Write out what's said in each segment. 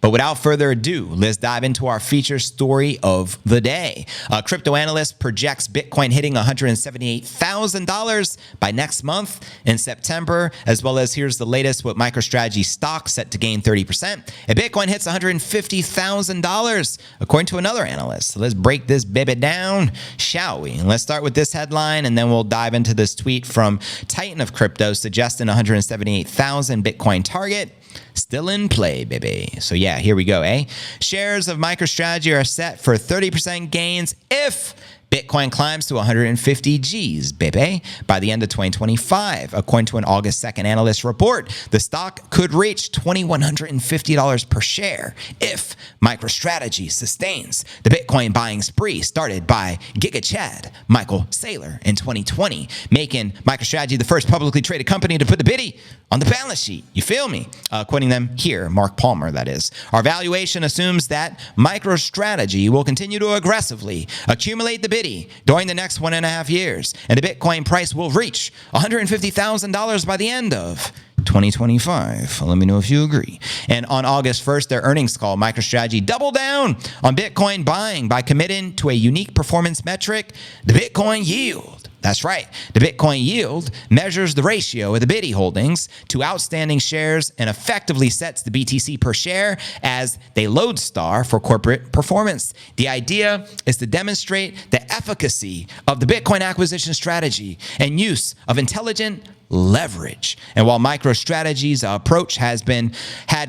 But without further ado, let's dive into our feature story of the day. A crypto analyst projects Bitcoin hitting $178,000 by next month in September, as well as here's the latest with MicroStrategy stock set to gain 30%. And Bitcoin hits $150,000, according to another analyst. So let's break this baby down, shall we? And let's start with this headline, and then we'll dive into this tweet from Titan of Crypto suggesting 178,000 Bitcoin target. Still in play, baby. So yeah, here we go, eh? Shares of MicroStrategy are set for 30% gains if Bitcoin climbs to 150 Gs, baby, by the end of 2025. According to an August 2nd analyst report, the stock could reach $2,150 per share if MicroStrategy sustains the Bitcoin buying spree started by Giga Chad Michael Saylor in 2020, making MicroStrategy the first publicly traded company to put the biddy on the balance sheet. You feel me? Quoting them here, Mark Palmer, that is. Our valuation assumes that MicroStrategy will continue to aggressively accumulate the biddy during the next 1.5 years, and the Bitcoin price will reach $150,000 by the end of 2025. Let me know if you agree. And on August 1st, their earnings call, MicroStrategy doubled down on Bitcoin buying by committing to a unique performance metric, the Bitcoin yield. That's right. The Bitcoin yield measures the ratio of the biddy holdings to outstanding shares and effectively sets the BTC per share as the lodestar for corporate performance. The idea is to demonstrate the efficacy of the Bitcoin acquisition strategy and use of intelligent leverage. And while MicroStrategy's approach had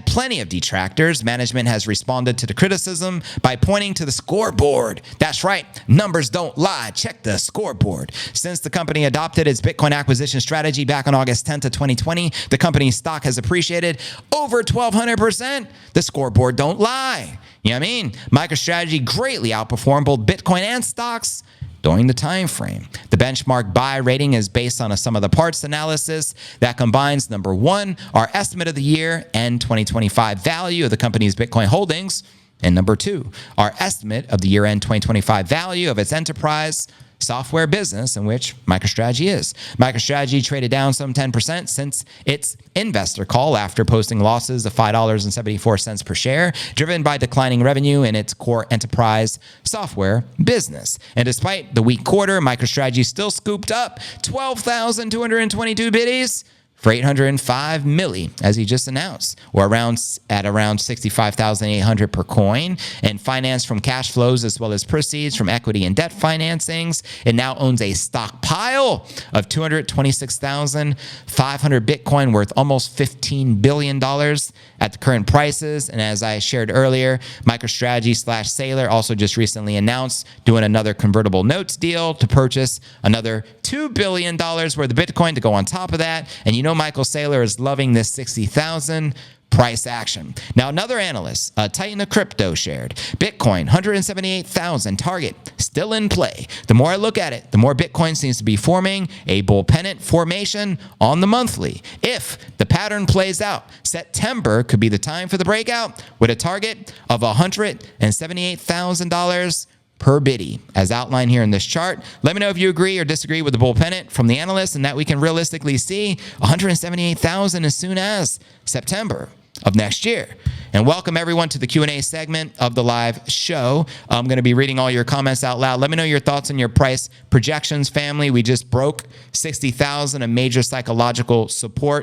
plenty of detractors, management has responded to the criticism by pointing to the scoreboard. That's right, numbers don't lie. Check the scoreboard. Since the company adopted its Bitcoin acquisition strategy back on August 10th of 2020, the company's stock has appreciated over 1,200%. The scoreboard don't lie. You know what I mean? MicroStrategy greatly outperformed both Bitcoin and stocks during the time frame. The benchmark buy rating is based on a sum of the parts analysis that combines, number one, our estimate of the year and 2025 value of the company's Bitcoin holdings, and number two, our estimate of the year-end 2025 value of its enterprise software business in which MicroStrategy is. MicroStrategy traded down some 10% since its investor call after posting losses of $5.74 per share, driven by declining revenue in its core enterprise software business. And despite the weak quarter, MicroStrategy still scooped up 12,222 biddies for $805 million, as he just announced, or around $65,800 per coin, and financed from cash flows as well as proceeds from equity and debt financings. It now owns a stockpile of 226,500 Bitcoin, worth almost $15 billion at the current prices. And as I shared earlier, MicroStrategy/Saylor also just recently announced doing another convertible notes deal to purchase another $2 billion worth of Bitcoin to go on top of that. And you know Michael Saylor is loving this 60,000 price action. Now, another analyst, Titan of Crypto, shared Bitcoin, 178,000 target, still in play. The more I look at it, the more Bitcoin seems to be forming a Bull Pennant Formation on the monthly. If the pattern plays out, September could be the time for the breakout with a target of $178,000 per biddy, as outlined here in this chart. Let me know if you agree or disagree with the Bull Pennant from the analyst, and that we can realistically see 178,000 as soon as September of next year. And welcome everyone to the Q&A segment of the live show. I'm going to be reading all your comments out loud. Let me know your thoughts on your price projections, family. We just broke 60,000, a major psychological support